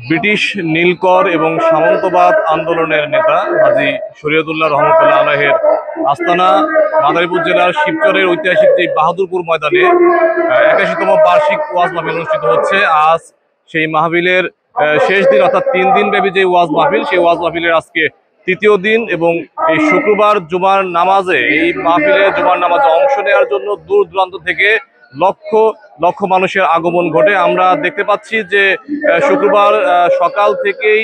British নীলকর এবং সামন্তবাদ আন্দোলনের নেতা হাজী শরীয়তুল্লাহ রহমতুল্লাহ আলাইহের আস্তানা মাদারীপুর জেলার শিবচরের ঐতিহাসিক যে বাহাদুরপুর ময়দানে 81তম বার্ষিক ওয়াজ মাহফিল অনুষ্ঠিত হচ্ছে। আজ সেই মাহফিলের শেষ দিন, অর্থাৎ 3 দিন ব্যাপী যে ওয়াজ মাহফিল, সেই ওয়াজ মাহফিলের আজকে তৃতীয় দিন এবং এই শুক্রবার জুমার নামাজে, এই মাহফিলে জুমার নামাজে অংশ নেওয়ার জন্য দূর দূরান্ত থেকে লক্ষ লক্ষ মানুষের আগমন ঘটে। আমরা দেখতে পাচ্ছি যে শুক্রবার সকাল থেকেই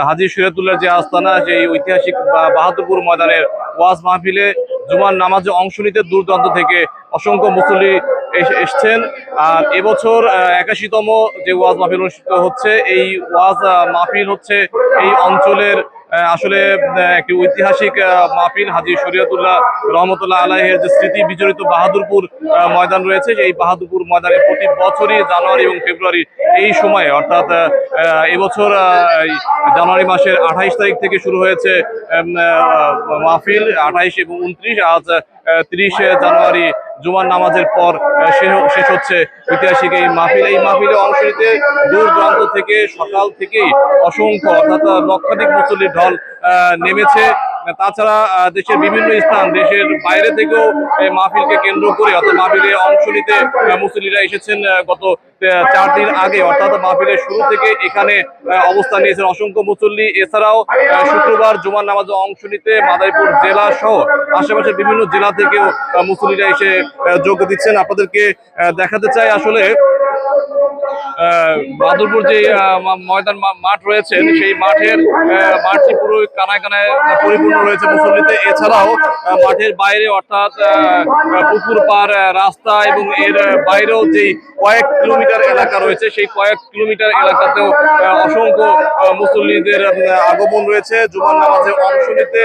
হাজী শরীয়তুল্লাহ যে আস্তানা, যে ঐতিহাসিক বাহাদুরপুর ময়দানের ওয়াজ মাহফিলে জুমার নামাজে অংশ নিতে দূর দূরান্ত থেকে অসংখ্য মুসল্লি এসছেন। আর এবছর 81তম যে ওয়াজ মাহফিল অনুষ্ঠিত হচ্ছে, এই ওয়াজ মাহফিল হচ্ছে এই অঞ্চলের আসলে একটি ঐতিহাসিক মাহফিল। হাজী শরীয়তুল্লাহ রহমতুল্লাহ আলাইহের যে স্মৃতি বিজড়িত বাহাদুরপুর ময়দান রয়েছে, এই বাহাদুরপুর ময়দানে প্রতি বছরই জানুয়ারি এবং ফেব্রুয়ারি এই সময়ে, অর্থাৎ এবছর জানুয়ারি মাসের 28 তারিখ থেকে শুরু হয়েছে মাহফিল, 28 এবং 29। আজ 30 জানুয়ারি জুমার নামাজের পর শেষ হচ্ছে ঐতিহাসিক এই মাহফিল। এই মাহফিলে অংশ নিতে দূর দূরান্ত থেকে সকাল থেকেই অসংখ্য, অর্থাৎ লক্ষাধিক মুসল্লির ঢল নেমেছে। তাছাড়া দেশের বিভিন্ন স্থান, দেশের বাইরে থেকেও মাহফিলকে কেন্দ্র করে, অর্থাৎ মাহফিলে অংশ নিতে মুসল্লিরা এসেছেন গত 4 দিন আগে, অর্থাৎ মাহফিলের শুরু থেকে এখানে অবস্থান নিয়েছেন অসংখ্য মুসল্লি। এছাড়াও শুক্রবার জুমার নামাজে অংশ নিতে মাদারীপুর জেলা সহ আশেপাশের বিভিন্ন জেলা থেকেও মুসল্লিরা এসে যোগ দিচ্ছেন। আপনাদেরকে দেখাতে চাই আসলে বাহাদুরপুর যে ময়দান মাঠ রয়েছে, সেই মাঠটি পুরো কানায় কানায় পরিপূর্ণ রয়েছে মুসল্লিতে। এছাড়াও মাঠের বাইরে, অর্থাৎ পুকুর পাড়, রাস্তা এবং এর বাইরেও যে কয়েক কিলোমিটার এলাকা রয়েছে, সেই কয়েক কিলোমিটার এলাকাতেও অসংখ্য মুসল্লিদের আগমন রয়েছে। জুমার নামাজে অংশ নিতে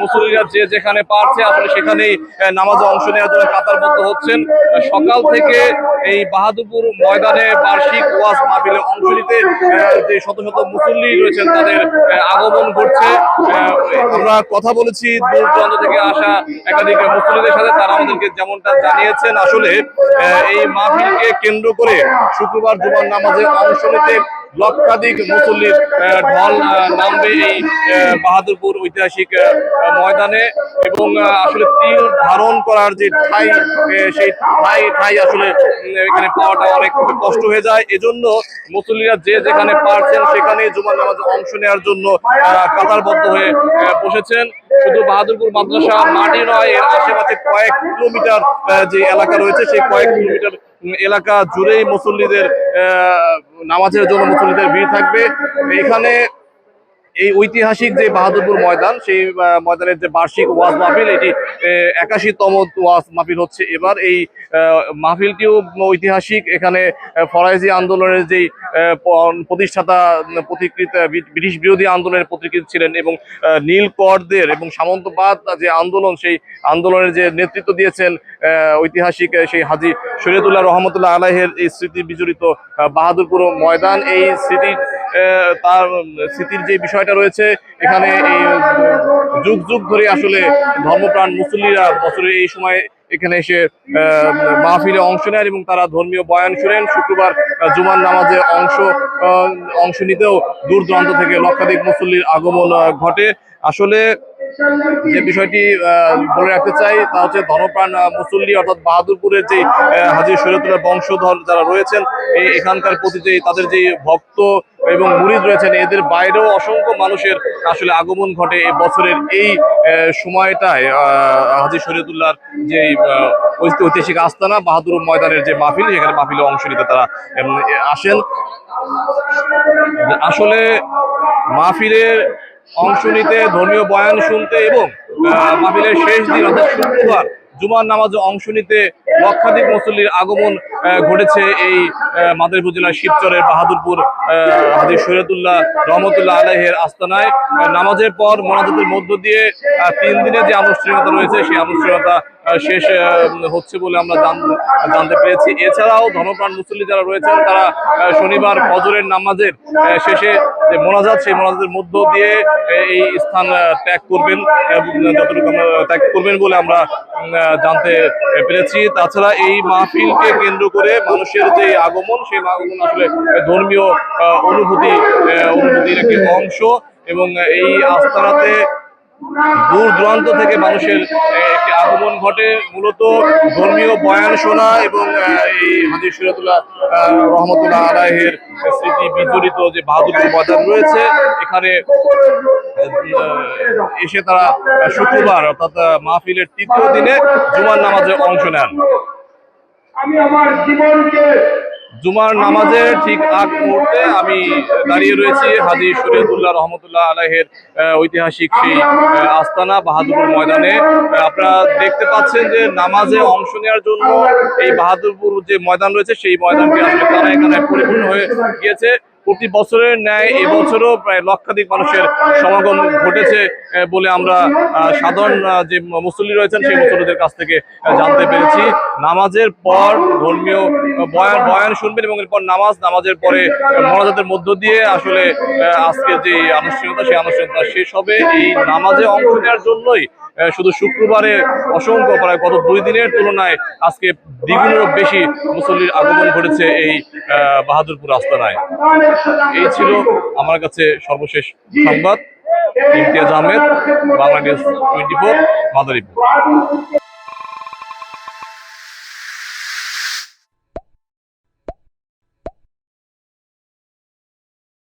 মুসল্লিরা যে যেখানে পারছে আসলে সেখানেই নামাজে অংশ নেওয়ার জন্য কাতারবদ্ধ হচ্ছেন। সকাল থেকে এই বাহাদুরপুর ময়দানে বার্ষিক ওয়াজ মাহফিলে অংশ নিতে যে শত শত মুসল্লি রয়েছেন, তাদের আগমন ঘটছে। আমরা কথা বলেছি দূর দূরান্ত থেকে আসা একাধিক মুসল্লিদের সাথে, তারা আমাদেরকে যেমনটা জানিয়েছেন, আসলে এই মাহফিলকে কেন্দ্র করে শুক্রবার জুমার নামাজে অংশ নিতে লক্ষাধিক মুসল্লির ঢল নামবে এই বাহাদুরপুর ঐতিহাসিক ময়দানে। এবং আসলে তিল ধারণ করার যে ঠাঁই, সেই ঠাঁই আসলে এখানে পাওয়াটা অনেক কষ্ট হয়ে যায়। এজন্য মুসল্লিরা যে যেখানে পারছেন সেখানে জুমার নামাজে অংশ নেওয়ার জন্য কাতারবদ্ধ হয়ে বসেছেন। শুধু বাহাদুরপুর মাদ্রাসা মাঠই নয়, এর আশেপাশে কয়েক কিলোমিটার যে এলাকা রয়েছে, সেই কয়েক কিলোমিটার এলাকা জুড়েই মুসল্লিদের নামাজের জন্য মুসল্লিদের ভিড় থাকবে। এখানে এই ঐতিহাসিক যে বাহাদুরপুর ময়দান, সেই ময়দানের যে বার্ষিক ওয়াজ মাহফিল, এটি 81তম ওয়াজ মাহফিল হচ্ছে এবার। এই মাহফিলটিও ঐতিহাসিক। এখানে ফরাইজি আন্দোলনের যেই প্রতিষ্ঠাতা, পথিকৃত ব্রিটিশ বিরোধী আন্দোলনের পথিকৃত ছিলেন এবং নীলকরদের এবং সামন্তবাদ যে আন্দোলন, সেই আন্দোলনের যে নেতৃত্ব দিয়েছেন ঐতিহাসিক সেই হাজী শরীয়তুল্লাহ রহমতুল্লাহ আলাইহের এই স্মৃতি বিজড়িত বাহাদুরপুর ময়দান, এই তার স্মৃতির যে বিষয়টা রয়েছে, এখানে এই যুগ যুগ ধরে আসলে ধর্মপ্রাণ মুসল্লিরা বছরের এই সময় এখানে এসে মাহফিলে অংশ নেন এবং তারা ধর্মীয় বয়ান শুনেন। শুক্রবার জুমার নামাজে অংশ নিতেও দূর দূরান্ত থেকে লক্ষাধিক মুসল্লির আগমন ঘটে। আসলে যে বিষয়টি বলে রাখতে চাই তা হচ্ছে, ধর্মপ্রাণ মুসল্লি, অর্থাৎ বাহাদুরপুরের যে হাজী শরীয়তুল্লাহ বংশধর যারা রয়েছেন, এখানকার প্রতি যে তাদের যে ভক্ত এবং মুরিদ রয়েছেন, এদের বাইরেও অসংখ্য মানুষের আসলে আগমন ঘটে এই বছরের এই সময়টায়। হাজী শরীয়তুল্লাহর যে ঐতিহাসিক আস্তানা বাহাদুর ময়দানের যে মাহফিল, সেখানে মাহফিলে অংশ নিতে তারা আসেন। আসলে মাহফিলের অংশ নিতে, ধর্মীয় বয়ান শুনতে এবং মাহফিলের শেষ দিন অর্থাৎ শুক্রবার জুমার নামাজে অংশ নিতে লক্ষাধিক মুসল্লির আগমন ঘটেছে এই মাদারীপুর জেলার শিবচরের বাহাদুরপুর হাজী শরীয়তুল্লাহ রহমতুল্লাহ আলাইহের আস্তানায়। নামাজের পর মোনাজাতের মধ্য দিয়ে 3 দিনের যে আনুষ্ঠানিকতা রয়েছে, সেই আনুষ্ঠানিকতা শেষ হচ্ছে বলে আমরা জানতে পেরেছি। এছাড়াও ধর্মপ্রাণ মুসল্লি যারা রয়েছেন, তারা শনিবার ফজরের নামাজের শেষে যে মোনাজাত, সেই মোনাজাতের মধ্য দিয়ে এই স্থান ত্যাগ করবেন, যতটুকু ত্যাগ করবেন বলে আমরা জানতে পেরেছি। তাছাড়া এই মাহফিলকে কেন্দ্র করে মানুষের যে আগমন, সেই আগমন আসলে ধর্মীয় অনুভূতির একটি অংশ। এবং এই আস্তানাতে দূর দূরান্ত থেকে মানুষের একটি আগমন ঘটে, মূলত ধর্মীয় বয়ান শোনা এবং এই হাজী শরীয়তুল্লাহ রহমতুল্লাহ আলাইহির স্মৃতি বিজড়িত যে বাহাদুরপুর ময়দান রয়েছে, এখানে এসে তারা শুক্রবার অর্থাৎ মাহফিলের তৃতীয় দিনে জুমার নামাজে অংশ নেন। আমি আমার জীবনকে জুমার নামাজের ঠিক আগ মুহূর্তে আমি দাঁড়িয়ে রয়েছি হাজী শরীয়তুল্লাহ রহমতুল্লাহ আলাইহির ঐতিহাসিক সেই আস্তানা বাহাদুরপুর ময়দানে। আপনারা দেখতে পাচ্ছেন যে নামাজে অংশ নেওয়ার জন্য এই বাহাদুরপুর যে ময়দান রয়েছে, সেই ময়দানটি আসলে কানায় কানায় পরিপূর্ণ হয়ে গিয়েছে। প্রতি বছরের ন্যায় এবছরও প্রায় লক্ষাধিক মানুষের সমাগম ঘটেছে বলে আমরা সাধারণ যে মুসল্লি রয়েছেন সেই মুসল্লিদের কাছ থেকে জানতে পেরেছি। নামাজের পর ধর্মীয় বয়ান শুনবেন এবং এরপর নামাজের পরে মোনাজাতের মধ্য দিয়ে আসলে আজকে যে আনুষ্ঠানিকতা, সেই আনুষ্ঠানিকতা শেষ হবে। এই নামাজে অংশ নেওয়ার জন্যই শুধু শুক্রবারে অসংখ্য, প্রায় গত 2 দিনের তুলনায় আজকে দ্বিগুণেরও বেশি মুসল্লির আগমন ঘটেছে এই বাহাদুরপুর আস্তানায়। এই ছিল আমার কাছে সর্বশেষ সংবাদ। ইমতিয়াজ আহমেদ, বাংলা নিউজ 24, মাদারীপুর।